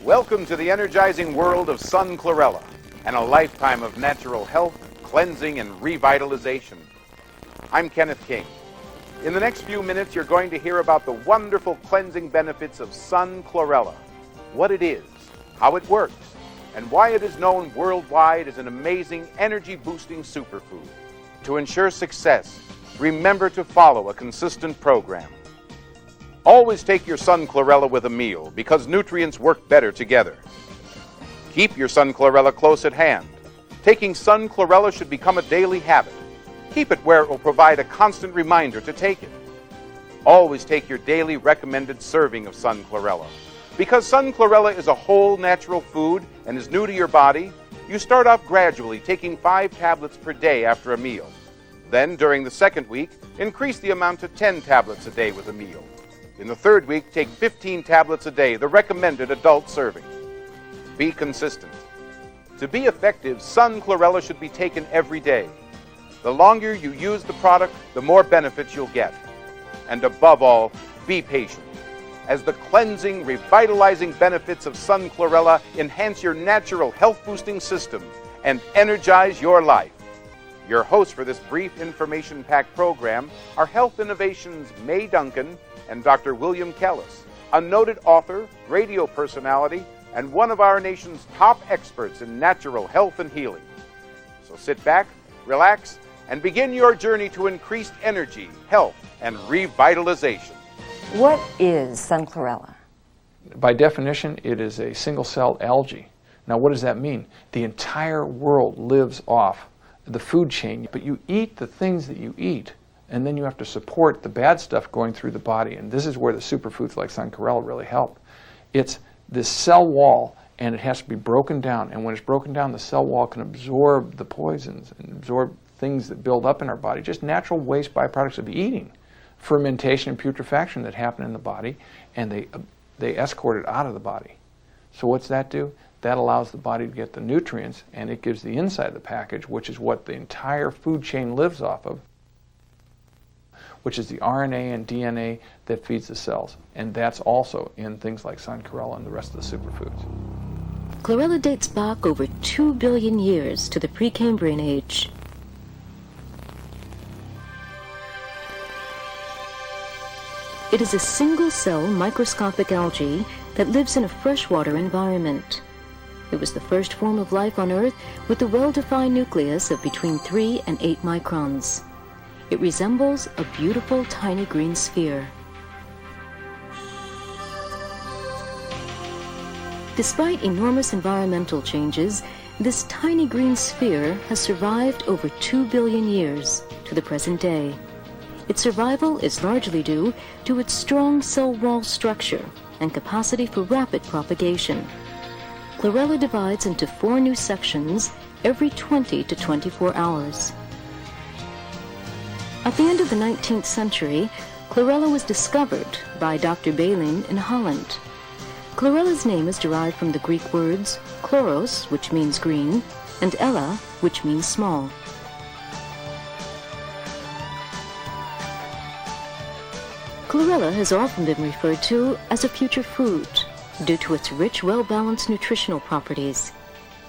Welcome to the energizing world of Sun Chlorella and a lifetime of natural health, cleansing, and revitalization. I'm Kenneth King. In the next few minutes, you're going to hear about the wonderful cleansing benefits of Sun Chlorella, what it is, how it works, and why it is known worldwide as an amazing energy-boosting superfood. To ensure success, remember to follow a consistent program. Always take your Sun Chlorella with a meal because nutrients work better together. Keep your Sun Chlorella close at hand. Taking Sun Chlorella should become a daily habit. Keep it where it will provide a constant reminder to take it. Always take your daily recommended serving of Sun Chlorella. Because Sun Chlorella is a whole natural food and is new to your body, you start off gradually taking 5 tablets per day after a meal. Then, during the second week, increase the amount to 10 tablets a day with a meal. In the third week, take 15 tablets a day, the recommended adult serving. Be consistent. To be effective, Sun Chlorella should be taken every day. The longer you use the product, the more benefits you'll get. And above all, be patient, as the cleansing, revitalizing benefits of Sun Chlorella enhance your natural health-boosting system and energize your life. Your hosts for this brief information-packed program are Health Innovations' May Duncan and Dr. William Kellis, a noted author, radio personality, and one of our nation's top experts in natural health and healing. So sit back, relax, and begin your journey to increased energy, health, and revitalization. What is Sun Chlorella? By definition, it is a single-celled algae. Now, what does that mean? The entire world lives off the food chain, but you eat the things that you eat, and then you have to support the bad stuff going through the body, and this is where the superfoods like Sun Chlorella really help. It's this cell wall, and it has to be broken down, and when it's broken down, the cell wall can absorb the poisons and absorb things that build up in our body, just natural waste byproducts of eating, fermentation and putrefaction that happen in the body, and they escort it out of the body. So what's that do? That allows the body to get the nutrients, and it gives the inside of the package, which is what the entire food chain lives off of, which is the RNA and DNA that feeds the cells. And that's also in things like Sun Chlorella and the rest of the superfoods. Chlorella dates back over 2 billion years to the Precambrian age. It is a single-cell microscopic algae that lives in a freshwater environment. It was the first form of life on Earth with a well-defined nucleus of between 3 and 8 microns. It resembles a beautiful tiny green sphere. Despite enormous environmental changes, this tiny green sphere has survived over 2 billion years to the present day. Its survival is largely due to its strong cell wall structure and capacity for rapid propagation. Chlorella divides into 4 new sections every 20 to 24 hours. At the end of the 19th century, chlorella was discovered by Dr. Baleen in Holland. Chlorella's name is derived from the Greek words chloros, which means green, and ella, which means small. Chlorella has often been referred to as a future food due to its rich, well-balanced nutritional properties.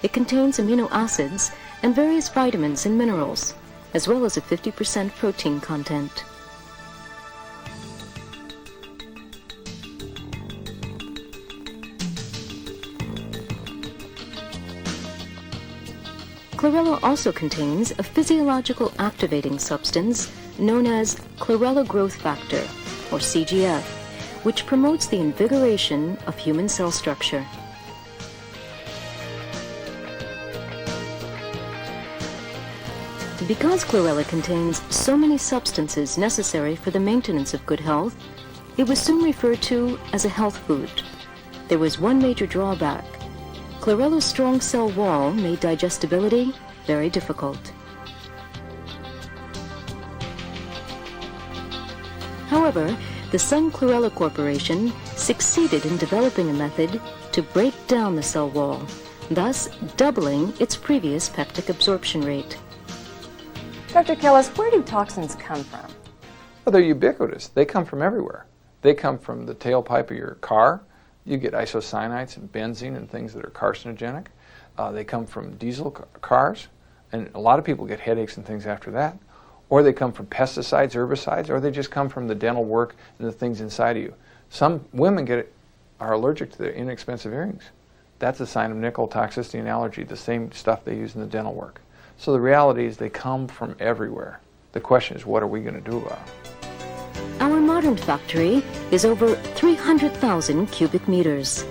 It contains amino acids and various vitamins and minerals, as well as a 50% protein content. Chlorella also contains a physiological activating substance known as chlorella growth factor, or CGF, which promotes the invigoration of human cell structure. Because chlorella contains so many substances necessary for the maintenance of good health, it was soon referred to as a health food. There was one major drawback. Chlorella's strong cell wall made digestibility very difficult. However, the Sun Chlorella Corporation succeeded in developing a method to break down the cell wall, thus doubling its previous peptic absorption rate. Dr. Kellis, where do toxins come from? Well, they're ubiquitous. They come from everywhere. They come from the tailpipe of your car. You get isocyanates and benzene and things that are carcinogenic. They come from diesel cars, and a lot of people get headaches and things after that. Or they come from pesticides, herbicides, or they just come from the dental work and the things inside of you. Some women are allergic to the inexpensive earrings. That's a sign of nickel toxicity and allergy, the same stuff they use in the dental work. So the reality is they come from everywhere. The question is, what are we going to do about it? Our modern factory is over 300,000 cubic meters.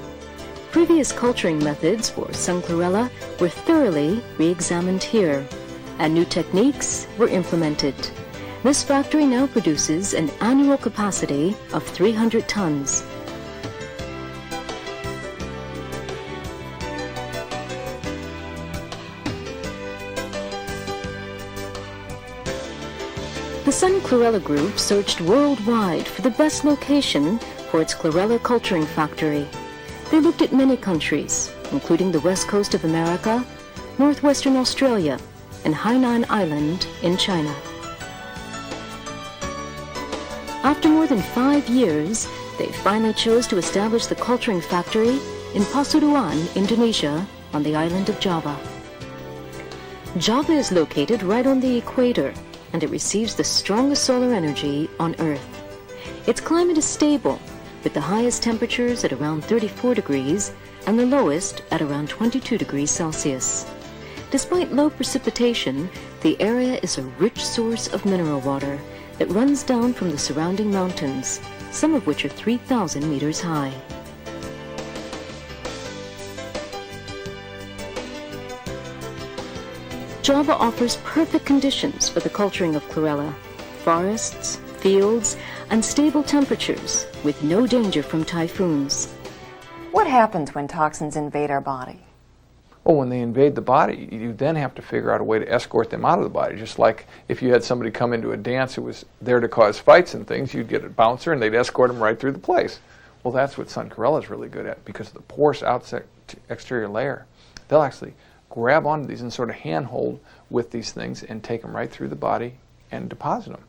Previous culturing methods for sun chlorella were thoroughly re-examined here, and new techniques were implemented. This factory now produces an annual capacity of 300 tons. The Sun Chlorella Group searched worldwide for the best location for its chlorella culturing factory. They looked at many countries, including the west coast of America, northwestern Australia, and Hainan Island in China. After more than 5 years, they finally chose to establish the culturing factory in Pasuruan, Indonesia, on the island of Java. Java is located right on the equator, and it receives the strongest solar energy on Earth. Its climate is stable, with the highest temperatures at around 34 degrees and the lowest at around 22 degrees Celsius. Despite low precipitation, the area is a rich source of mineral water that runs down from the surrounding mountains, some of which are 3,000 meters high. Java offers perfect conditions for the culturing of chlorella: forests, fields, and stable temperatures with no danger from typhoons. What happens when toxins invade our body? Well, when they invade the body, you then have to figure out a way to escort them out of the body. Just like if you had somebody come into a dance who was there to cause fights and things, you'd get a bouncer and they'd escort them right through the place. Well, that's what sun chlorella is really good at, because of the porous outside exterior layer. They'll actually grab onto these and sort of handhold with these things and take them right through the body and deposit them,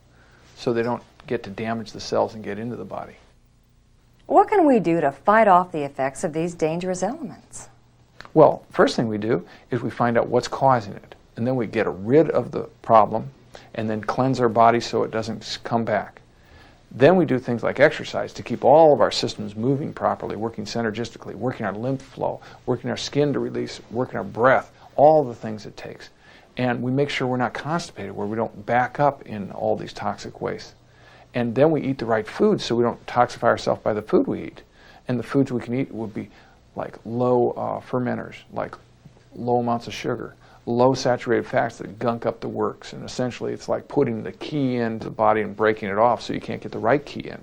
so they don't get to damage the cells and get into the body. What can we do to fight off the effects of these dangerous elements? Well, first thing we do is we find out what's causing it, and then we get rid of the problem and then cleanse our body so it doesn't come back. Then we do things like exercise to keep all of our systems moving properly, working synergistically, working our lymph flow, working our skin to release, working our breath, all the things it takes. And we make sure we're not constipated, where we don't back up in all these toxic wastes. And then we eat the right foods so we don't toxify ourselves by the food we eat. And the foods we can eat would be like low fermenters, like low amounts of sugar, low saturated fats that gunk up the works. And essentially it's like putting the key into the body and breaking it off so you can't get the right key in.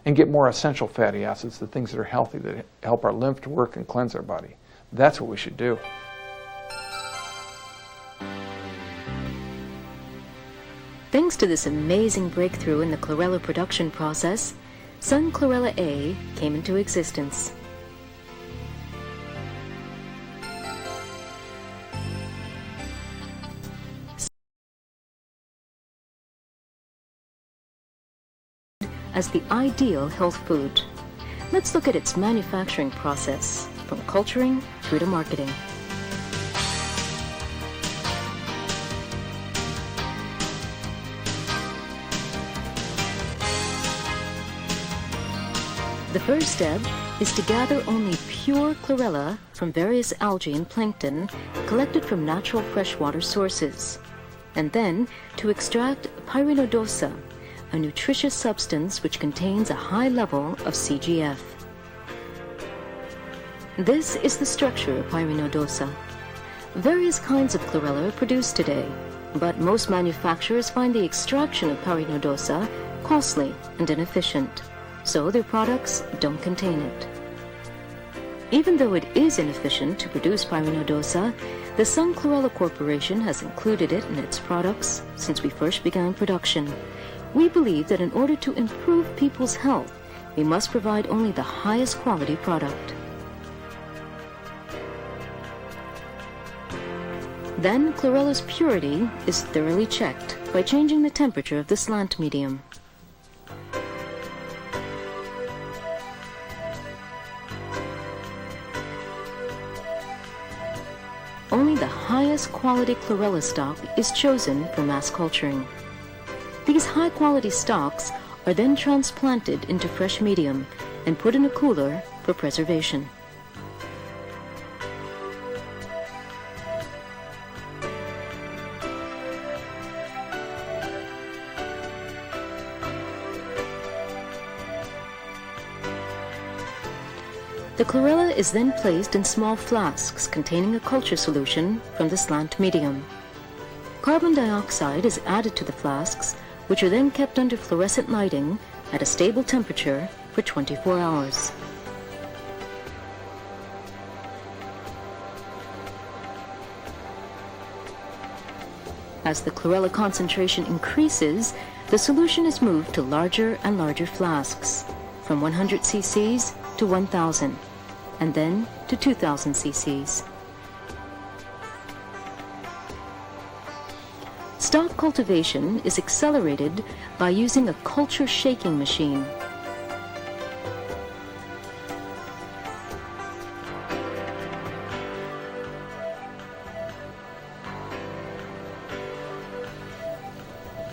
And get more essential fatty acids, the things that are healthy, that help our lymph to work and cleanse our body. That's what we should do. Thanks to this amazing breakthrough in the chlorella production process, Sun Chlorella A came into existence. As the ideal health food. Let's look at its manufacturing process, from culturing through to marketing. The first step is to gather only pure chlorella from various algae and plankton collected from natural freshwater sources, and then to extract pyrenodosa, a nutritious substance which contains a high level of CGF. This is the structure of pyrenodosa. Various kinds of chlorella are produced today, but most manufacturers find the extraction of pyrenodosa costly and inefficient, so their products don't contain it. Even though it is inefficient to produce pyrenodosa, the Sun Chlorella Corporation has included it in its products since we first began production. We believe that in order to improve people's health, we must provide only the highest quality product. Then, chlorella's purity is thoroughly checked by changing the temperature of the slant medium. only the highest quality chlorella stock is chosen for mass culturing. These high-quality stocks are then transplanted into fresh medium and put in a cooler for preservation. The chlorella is then placed in small flasks containing a culture solution from the slant medium. Carbon dioxide is added to the flasks, which are then kept under fluorescent lighting at a stable temperature for 24 hours. As the chlorella concentration increases, the solution is moved to larger and larger flasks, from 100 cc's to 1,000, and then to 2,000 cc's. Stock cultivation is accelerated by using a culture shaking machine.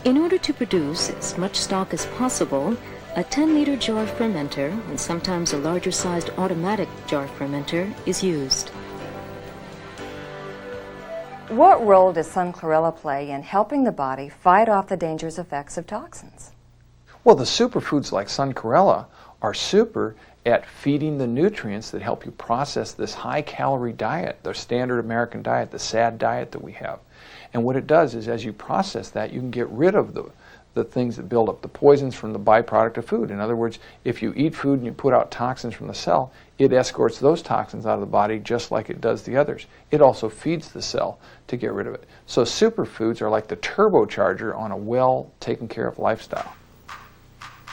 In order to produce as much stock as possible, a 10-liter jar fermenter, and sometimes a larger-sized automatic jar fermenter, is used. What role does sun chlorella play in helping the body fight off the dangerous effects of toxins? Well, the superfoods like sun chlorella are super at feeding the nutrients that help you process this high-calorie diet, the standard American diet, the SAD diet that we have. And what it does is, as you process that, you can get rid of the things that build up the poisons from the byproduct of food. In other words, if you eat food and you put out toxins from the cell, it escorts those toxins out of the body just like it does the others. It also feeds the cell to get rid of it. So superfoods are like the turbocharger on a well taken care of lifestyle.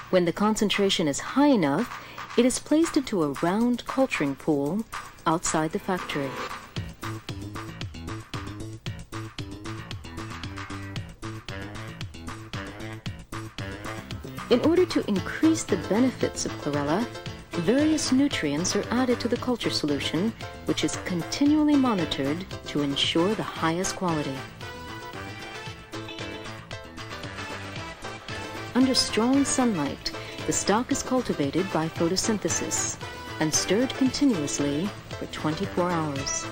When the concentration is high enough, it is placed into a round culturing pool outside the factory. In order to increase the benefits of chlorella, various nutrients are added to the culture solution, which is continually monitored to ensure the highest quality. Under strong sunlight, the stock is cultivated by photosynthesis and stirred continuously for 24 hours.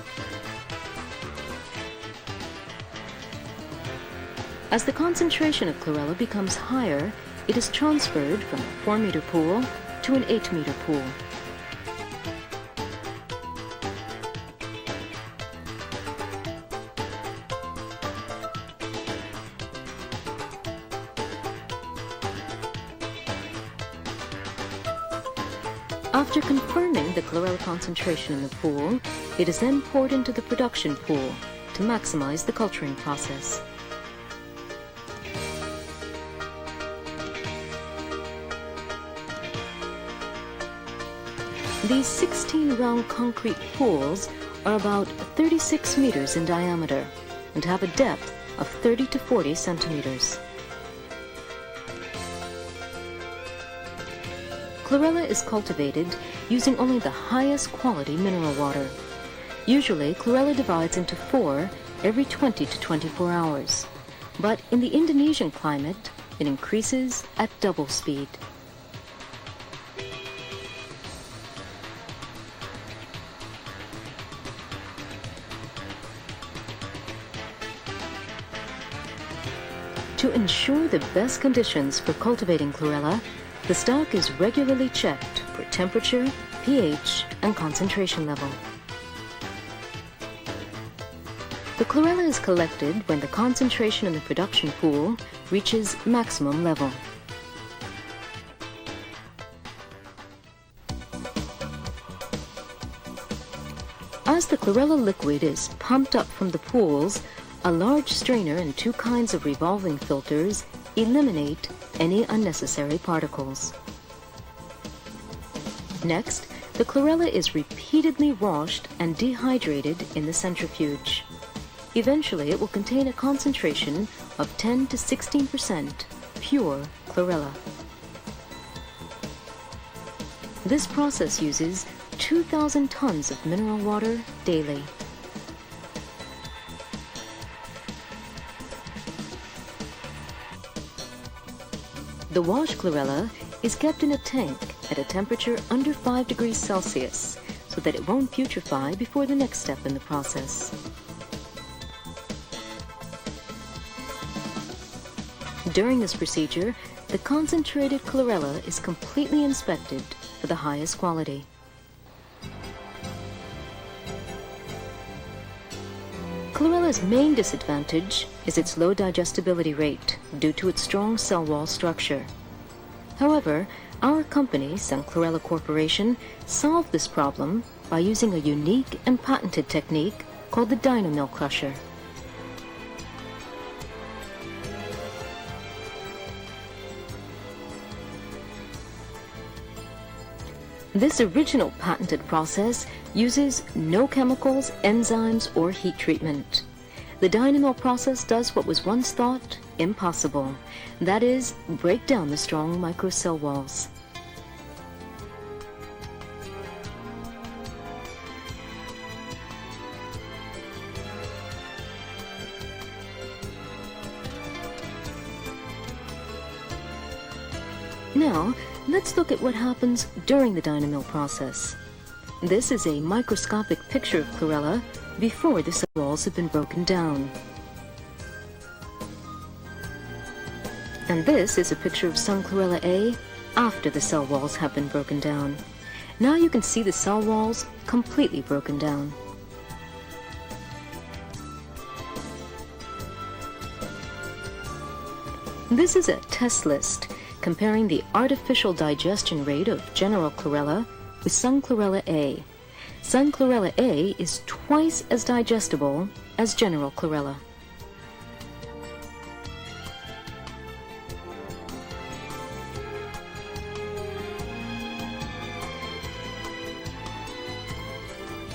As the concentration of chlorella becomes higher, it is transferred from a 4-meter pool to an 8-meter pool. After confirming the chlorella concentration in the pool, it is then poured into the production pool to maximize the culturing process. These 16 round concrete pools are about 36 meters in diameter and have a depth of 30 to 40 centimeters. Chlorella is cultivated using only the highest quality mineral water. Usually, chlorella divides into 4 every 20 to 24 hours, but in the Indonesian climate, it increases at double speed. To ensure the best conditions for cultivating chlorella, the stock is regularly checked for temperature, pH, and concentration level. The chlorella is collected when the concentration in the production pool reaches maximum level. As the chlorella liquid is pumped up from the pools, a large strainer and 2 kinds of revolving filters eliminate any unnecessary particles. Next, the chlorella is repeatedly washed and dehydrated in the centrifuge. Eventually, it will contain a concentration of 10 to 16% pure chlorella. This process uses 2,000 tons of mineral water daily. The washed chlorella is kept in a tank at a temperature under 5 degrees Celsius so that it won't putrefy before the next step in the process. During this procedure, the concentrated chlorella is completely inspected for the highest quality. Chlorella's main disadvantage is its low digestibility rate due to its strong cell wall structure. However, our company, Sun Chlorella Corporation, solved this problem by using a unique and patented technique called the dynamill crusher. This original patented process uses no chemicals, enzymes, or heat treatment. The dynamill process does what was once thought impossible. That is, break down the strong microcell walls. Now, let's look at what happens during the dynamill process. This is a microscopic picture of chlorella before the cell walls have been broken down. And this is a picture of Sun Chlorella A after the cell walls have been broken down. Now you can see the cell walls completely broken down. This is a test list comparing the artificial digestion rate of general chlorella with Sun Chlorella A. Sun Chlorella A is twice as digestible as general chlorella.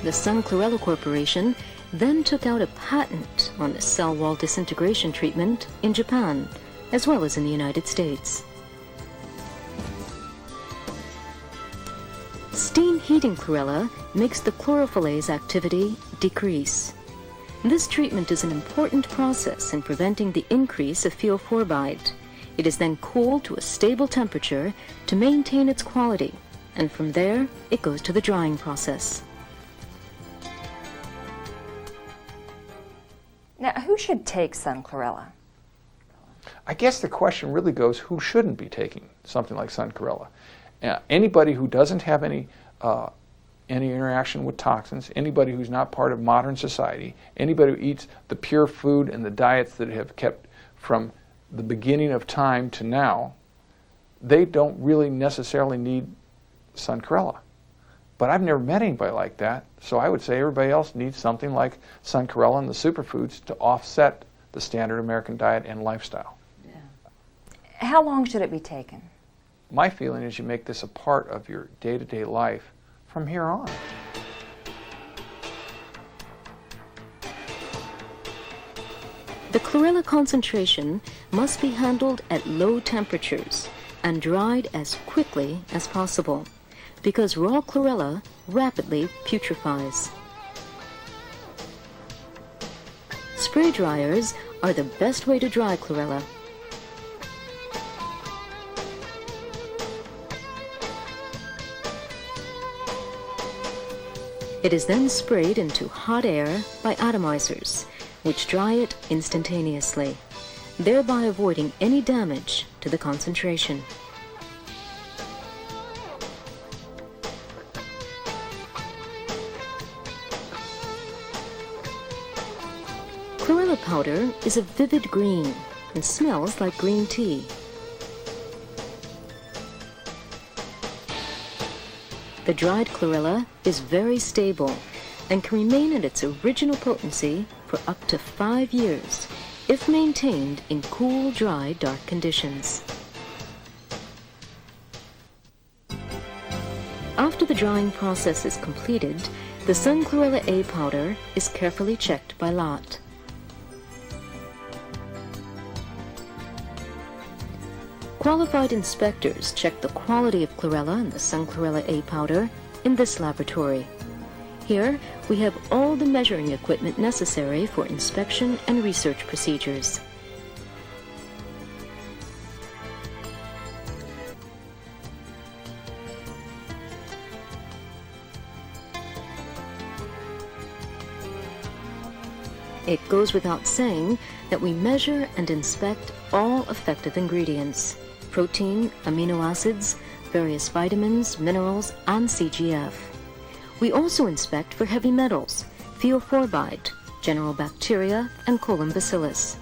The Sun Chlorella Corporation then took out a patent on the cell wall disintegration treatment in Japan, as well as in the United States. Steam heating chlorella makes the chlorophyllase activity decrease. This treatment is an important process in preventing the increase of phenylphorbide. It is then cooled to a stable temperature to maintain its quality, and from there it goes to the drying process. Now, who should take Sun Chlorella? I guess the question really goes, who shouldn't be taking something like Sun Chlorella? Anybody who doesn't have any interaction with toxins, anybody who's not part of modern society, anybody who eats the pure food and the diets that have kept from the beginning of time to now, they don't really necessarily need Sun Chlorella. But I've never met anybody like that, so I would say everybody else needs something like Sun Chlorella and the superfoods to offset the standard American diet and lifestyle. Yeah. How long should it be taken? My feeling is you make this a part of your day-to-day life from here on. The chlorella concentration must be handled at low temperatures and dried as quickly as possible, because raw chlorella rapidly putrefies. Spray dryers are the best way to dry chlorella. It is then sprayed into hot air by atomizers, which dry it instantaneously, thereby avoiding any damage to the concentration. Chlorella powder is a vivid green and smells like green tea. The dried chlorella is very stable and can remain at its original potency for up to 5 years if maintained in cool, dry, dark conditions. After the drying process is completed, the Sun Chlorella A powder is carefully checked by lot. Qualified inspectors check the quality of chlorella in the Sun Chlorella A powder in this laboratory. Here, we have all the measuring equipment necessary for inspection and research procedures. It goes without saying that we measure and inspect all effective ingredients: protein, amino acids, various vitamins, minerals, and CGF. We also inspect for heavy metals, theophorbyte, general bacteria, and colon bacillus.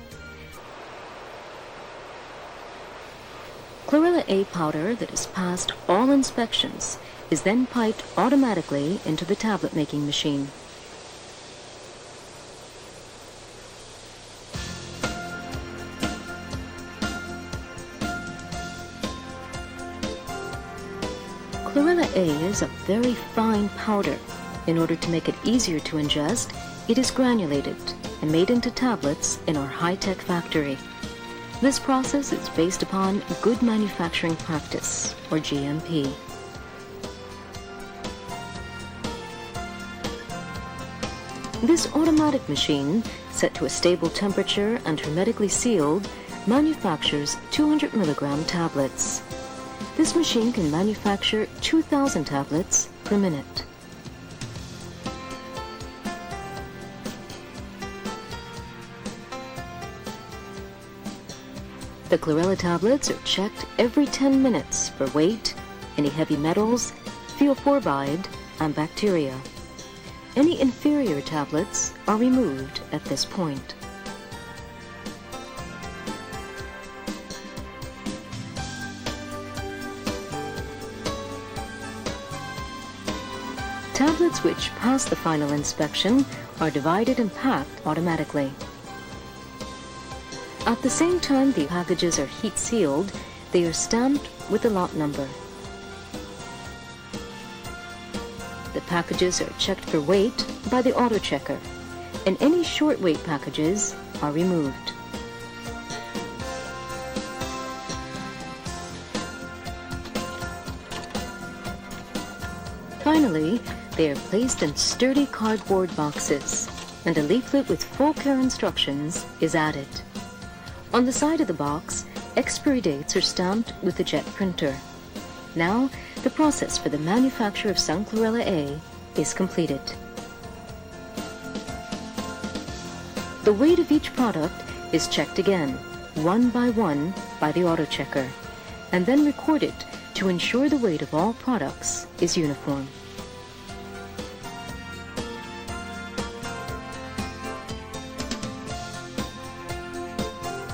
Chlorella A powder that has passed all inspections is then piped automatically into the tablet-making machine. Chlorella A is a very fine powder. In order to make it easier to ingest, it is granulated and made into tablets in our high-tech factory. This process is based upon good manufacturing practice, or GMP. This automatic machine, set to a stable temperature and hermetically sealed, manufactures 200 milligram tablets. This machine can manufacture 2,000 tablets per minute. The Chlorella tablets are checked every 10 minutes for weight, any heavy metals, theophorbyte, and bacteria. Any inferior tablets are removed at this point. Tablets which pass the final inspection are divided and packed automatically. At the same time the packages are heat sealed, they are stamped with the lot number. The packages are checked for weight by the auto checker, and any short weight packages are removed. Finally, they are placed in sturdy cardboard boxes, and a leaflet with full care instructions is added. On the side of the box, expiry dates are stamped with a jet printer. Now, the process for the manufacture of Sun Chlorella A is completed. The weight of each product is checked again, one by the auto checker, and then recorded to ensure the weight of all products is uniform.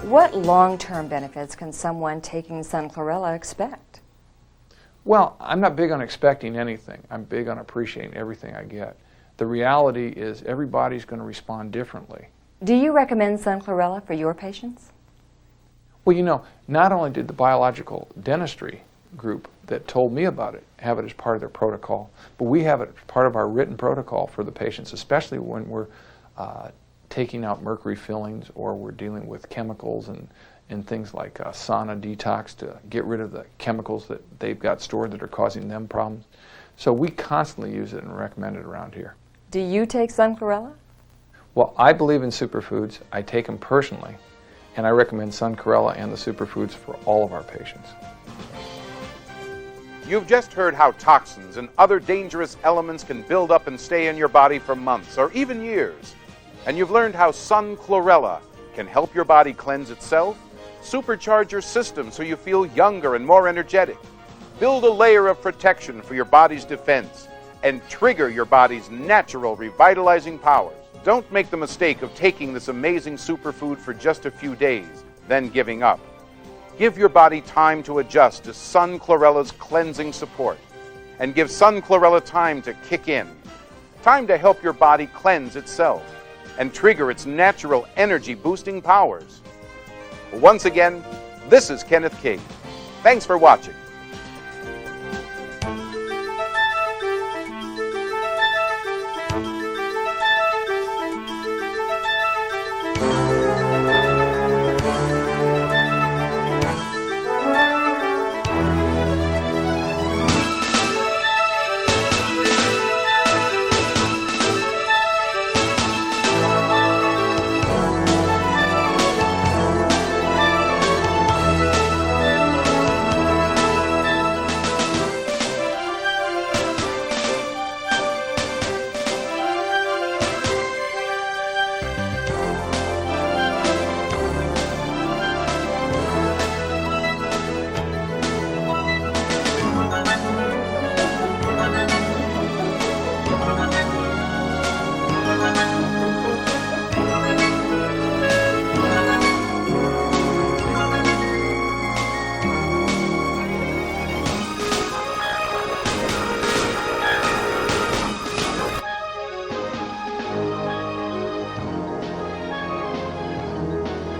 What long-term benefits can someone taking Sun Chlorella expect? Well, I'm not big on expecting anything. I'm big on appreciating everything I get. The reality is everybody's going to respond differently. Do you recommend Sun Chlorella for your patients? Well, you know, not only did the biological dentistry group that told me about it have it as part of their protocol, but we have it as part of our written protocol for the patients, especially when we're taking out mercury fillings or we're dealing with chemicals and things like sauna detox to get rid of the chemicals that they've got stored that are causing them problems. So we constantly use it and recommend it around here. Do you take Sun Chlorella? Well, I believe in superfoods. I take them personally, and I recommend Sun Chlorella and the superfoods for all of our patients. You've just heard how toxins and other dangerous elements can build up and stay in your body for months or even years. And you've learned how Sun Chlorella can help your body cleanse itself, supercharge your system so you feel younger and more energetic, build a layer of protection for your body's defense, and trigger your body's natural revitalizing powers. Don't make the mistake of taking this amazing superfood for just a few days, then giving up. Give your body time to adjust to Sun Chlorella's cleansing support, and give Sun Chlorella time to kick in. Time to help your body cleanse itself and trigger its natural energy-boosting powers. Once again, this is Kenneth King. Thanks for watching.